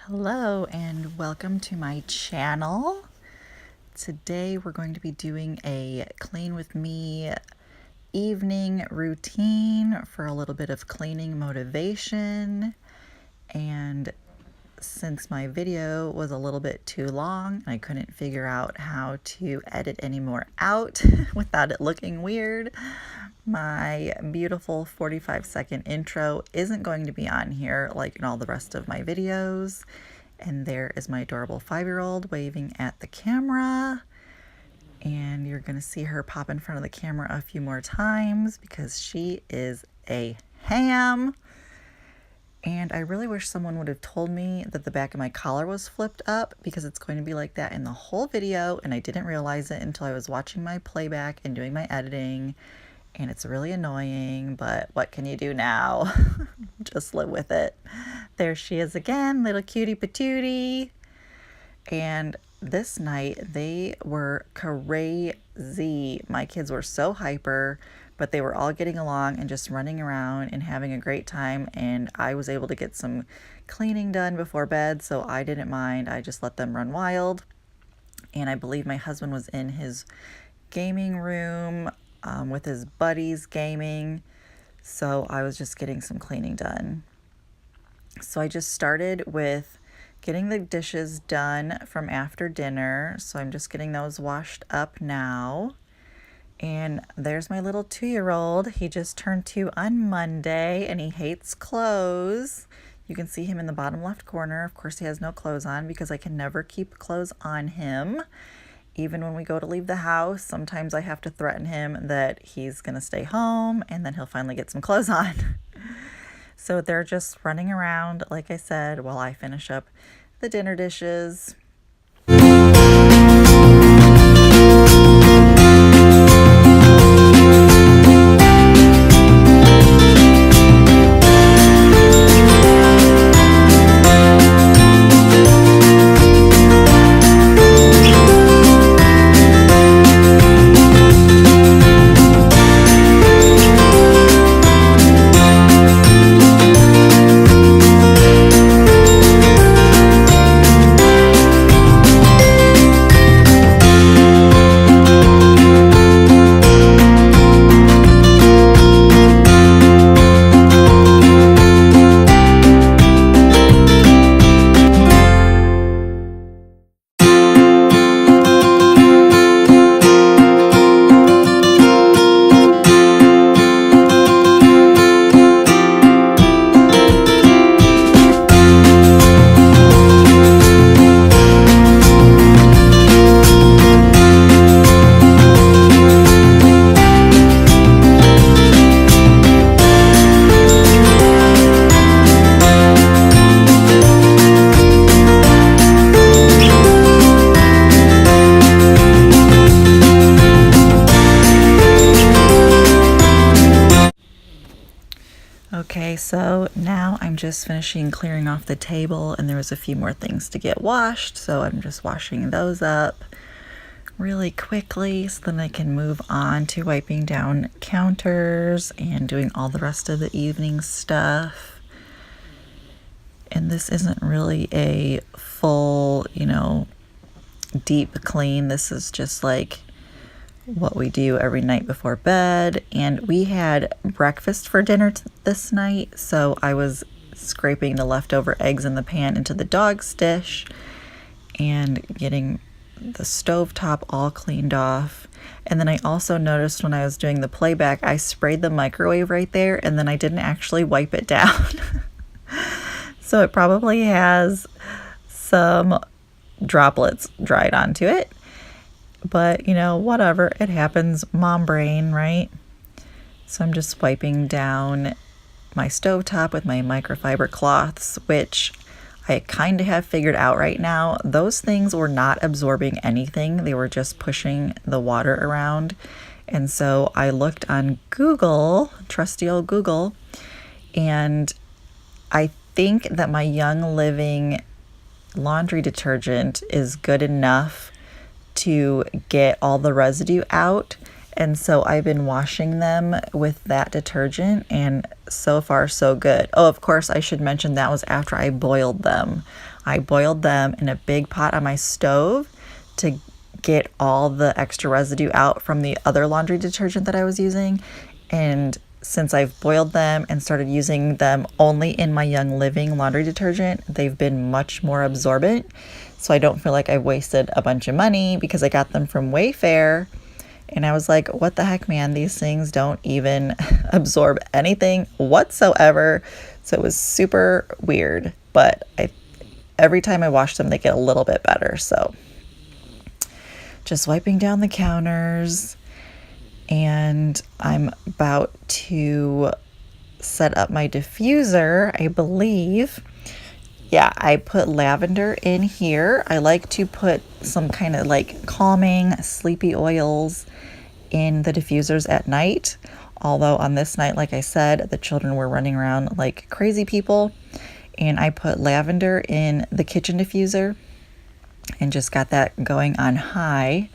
Hello and welcome to my channel. Today we're going to be doing a clean with me evening routine for a little bit of cleaning motivation. And since my video was a little bit too long, I couldn't figure out how to edit any more out without it looking weird. My beautiful 45-second intro isn't going to be on here like in all the rest of my videos. And there is my adorable 5-year-old waving at the camera. And you're going to see her pop in front of the camera a few more times because she is a ham. And I really wish someone would have told me that the back of my collar was flipped up, because it's going to be like that in the whole video. And I didn't realize it until I was watching my playback and doing my editing. And it's really annoying, but what can you do now? Just live with it. There she is again, little cutie patootie. And this night they were crazy. My kids were so hyper, but they were all getting along and just running around and having a great time. And I was able to get some cleaning done before bed, so I didn't mind. I just let them run wild. And I believe my husband was in his gaming room with his buddies gaming, so I was just getting some cleaning done. So I just started with getting the dishes done from after dinner, so I'm just getting those washed up now. And there's my little 2-year-old. He just turned 2 on Monday and he hates clothes. You can see him in the bottom left corner. Of course, he has no clothes on because I can never keep clothes on him. Even when we go to leave the house, sometimes I have to threaten him that he's going to stay home and then he'll finally get some clothes on. So they're just running around, like I said, while I finish up the dinner dishes. Okay, so now I'm just finishing clearing off the table, and there was a few more things to get washed, so I'm just washing those up really quickly so then I can move on to wiping down counters and doing all the rest of the evening stuff. And this isn't really a full, deep clean. This is just like what we do every night before bed. And we had breakfast for dinner this night, so I was scraping the leftover eggs in the pan into the dog's dish and getting the stovetop all cleaned off. And then I also noticed when I was doing the playback, I sprayed the microwave right there and then I didn't actually wipe it down. So it probably has some droplets dried onto it. But, whatever, it happens. Mom brain, right? So I'm just wiping down my stovetop with my microfiber cloths, which I kind of have figured out right now. Those things were not absorbing anything. They were just pushing the water around. And so I looked on Google, trusty old Google, and I think that my Young Living laundry detergent is good enough to get all the residue out, And so I've been washing them with that detergent, and so far so good. Oh, of course, I should mention that was after I boiled them. I boiled them in a big pot on my stove to get all the extra residue out from the other laundry detergent that I was using. And since I've boiled them and started using them only in my Young Living laundry detergent, they've been much more absorbent. So I don't feel like I've wasted a bunch of money because I got them from Wayfair. And I was like, what the heck, man? These things don't even absorb anything whatsoever. So it was super weird. But every time I wash them, they get a little bit better. So just wiping down the counters. And I'm about to set up my diffuser, I believe. Yeah, I put lavender in here. I like to put some kind of like calming, sleepy oils in the diffusers at night. Although on this night, like I said, the children were running around like crazy people. And I put lavender in the kitchen diffuser and just got that going on high.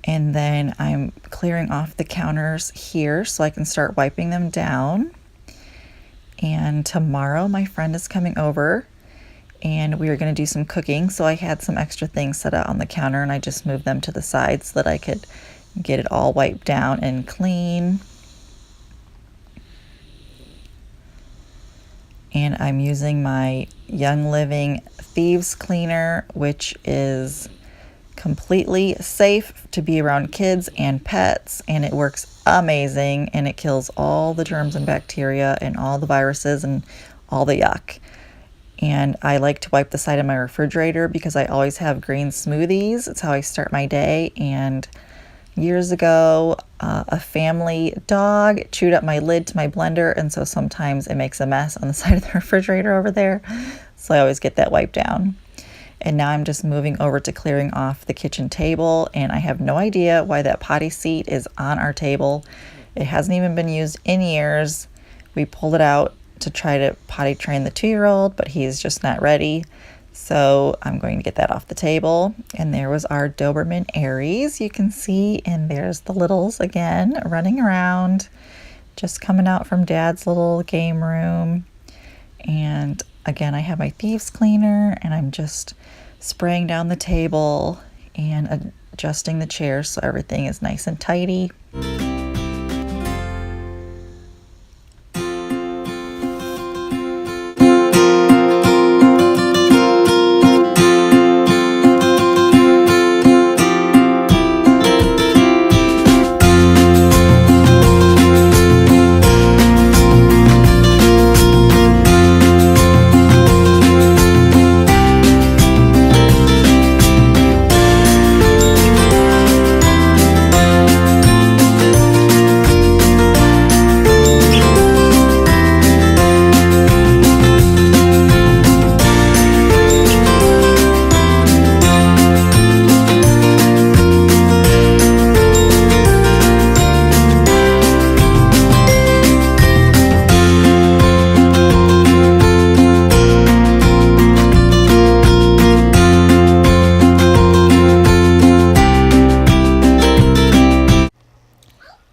And then I'm clearing off the counters here so I can start wiping them down. And tomorrow my friend is coming over and we are going to do some cooking. So I had some extra things set out on the counter and I just moved them to the side so that I could get it all wiped down and clean. And I'm using my Young Living Thieves Cleaner, which is completely safe to be around kids and pets, and it works amazing, and it kills all the germs and bacteria and all the viruses and all the yuck. And I like to wipe the side of my refrigerator because I always have green smoothies. It's how I start my day. And years ago, a family dog chewed up my lid to my blender, and so sometimes it makes a mess on the side of the refrigerator over there. So I always get that wiped down. And now I'm just moving over to clearing off the kitchen table, and I have no idea why that potty seat is on our table. It hasn't even been used in years. We pulled it out to try to potty train the 2-year-old, but he's just not ready. So I'm going to get that off the table. And there was our Doberman Aries, you can see, and there's the littles again running around, just coming out from Dad's little game room. And again, I have my Thieves Cleaner, and I'm just spraying down the table and adjusting the chairs so everything is nice and tidy.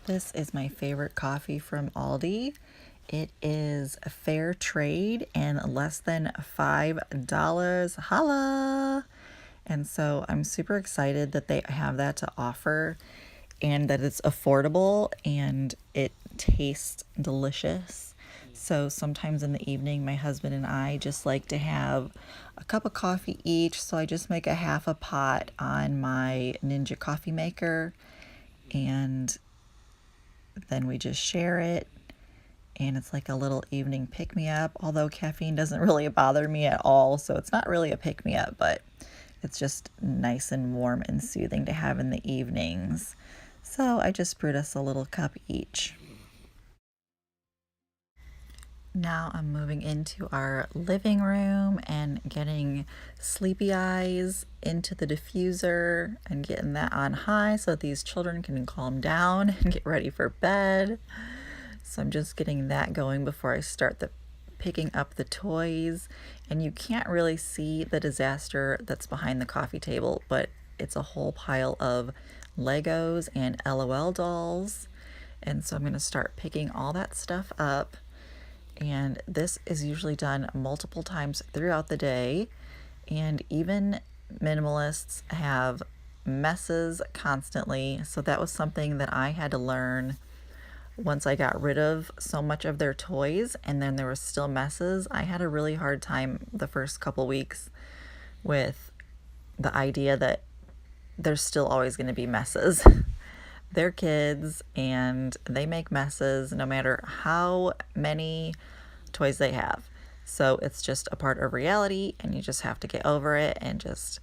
This is my favorite coffee from Aldi. It is a fair trade and less than $5. Holla! And so I'm super excited that they have that to offer and that it's affordable and it tastes delicious. So sometimes in the evening, my husband and I just like to have a cup of coffee each. So I just make a half a pot on my Ninja coffee maker, and then we just share it, and it's like a little evening pick-me-up, although caffeine doesn't really bother me at all, so it's not really a pick-me-up, but it's just nice and warm and soothing to have in the evenings. So I just brewed us a little cup each. Now I'm moving into our living room and getting sleepy eyes into the diffuser and getting that on high so that these children can calm down and get ready for bed. So I'm just getting that going before I start picking up the toys. And you can't really see the disaster that's behind the coffee table, but it's a whole pile of Legos and LOL dolls. And so I'm going to start picking all that stuff up. And this is usually done multiple times throughout the day. And even minimalists have messes constantly. So that was something that I had to learn once I got rid of so much of their toys, and then there was still messes. I had a really hard time the first couple weeks with the idea that there's still always going to be messes. They're kids and they make messes no matter how many toys they have. So it's just a part of reality, and you just have to get over it and just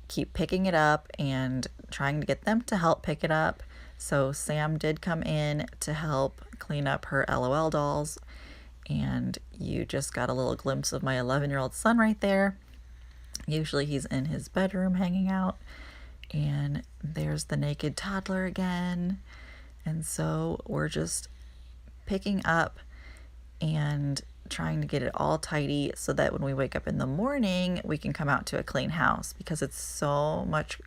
keep picking it up and trying to get them to help pick it up. So Sam did come in to help clean up her LOL dolls, and you just got a little glimpse of my 11-year-old son right there. Usually he's in his bedroom hanging out, and there's the naked toddler again. And so we're just picking up and trying to get it all tidy so that when we wake up in the morning, we can come out to a clean house, because it's so much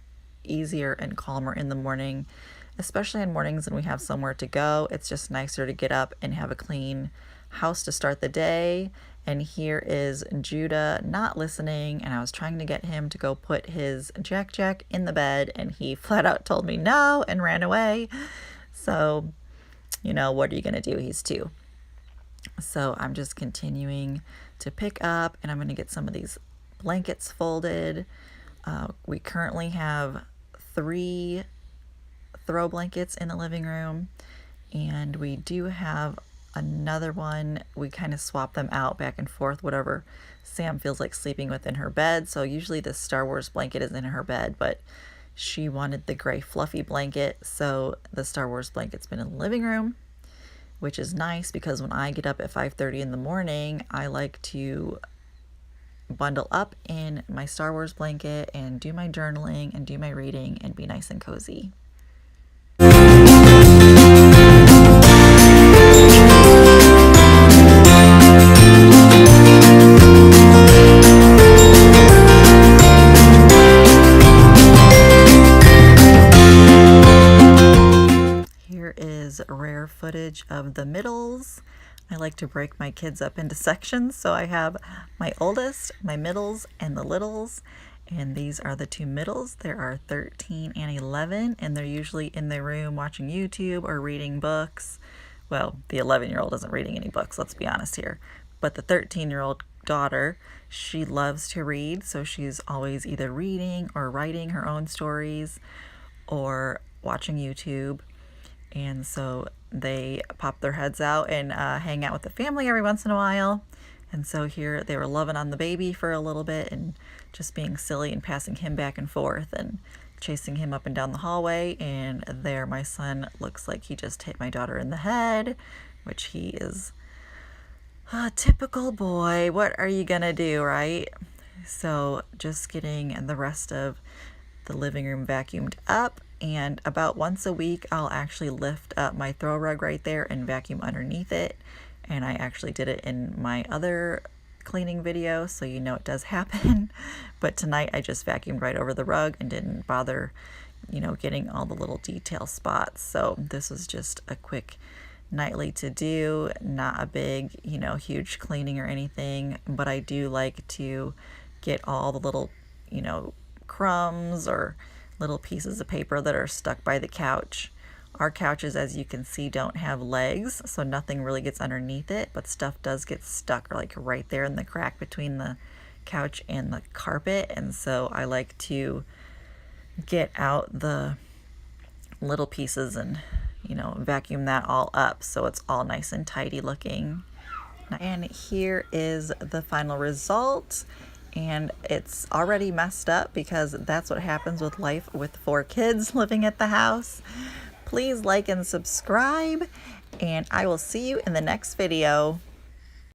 easier and calmer in the morning, especially in mornings when we have somewhere to go. It's just nicer to get up and have a clean house to start the day. And here is Judah not listening, and I was trying to get him to go put his Jack in the bed, and he flat out told me no and ran away. So, what are you going to do? He's 2. So I'm just continuing to pick up, and I'm going to get some of these blankets folded. We currently have 3 throw blankets in the living room, and we do have another one. We kind of swap them out back and forth, whatever Sam feels like sleeping with in her bed. So usually the Star Wars blanket is in her bed, but she wanted the gray fluffy blanket, so the Star Wars blanket's been in the living room, which is nice because when I get up at 5:30 in the morning, I like to bundle up in my Star Wars blanket and do my journaling and do my reading and be nice and cozy. Here is rare footage of the middles. I like to break my kids up into sections, so I have my oldest, my middles, and the littles. And these are the 2 middles. There are 13 and 11, and they're usually in their room watching YouTube or reading books. Well, the 11-year-old isn't reading any books, let's be honest here. But the 13-year-old daughter, she loves to read, so she's always either reading or writing her own stories or watching YouTube. And so they pop their heads out and hang out with the family every once in a while. And so here they were loving on the baby for a little bit and just being silly and passing him back and forth and chasing him up and down the hallway. And there my son looks like he just hit my daughter in the head, which he is a typical boy. What are you gonna do, right? So just getting the rest of the living room vacuumed up, and about once a week I'll actually lift up my throw rug right there and vacuum underneath it. And I actually did it in my other cleaning video, so it does happen. But tonight I just vacuumed right over the rug and didn't bother, getting all the little detail spots. So this was just a quick nightly to do, not a big, huge cleaning or anything, but I do like to get all the little, crumbs or little pieces of paper that are stuck by the couch. Our couches, as you can see, don't have legs, so nothing really gets underneath it, but stuff does get stuck like right there in the crack between the couch and the carpet. And so I like to get out the little pieces and vacuum that all up so it's all nice and tidy looking. And here is the final result, and it's already messed up because that's what happens with life with 4 kids living at the house. Please like and subscribe, and I will see you in the next video.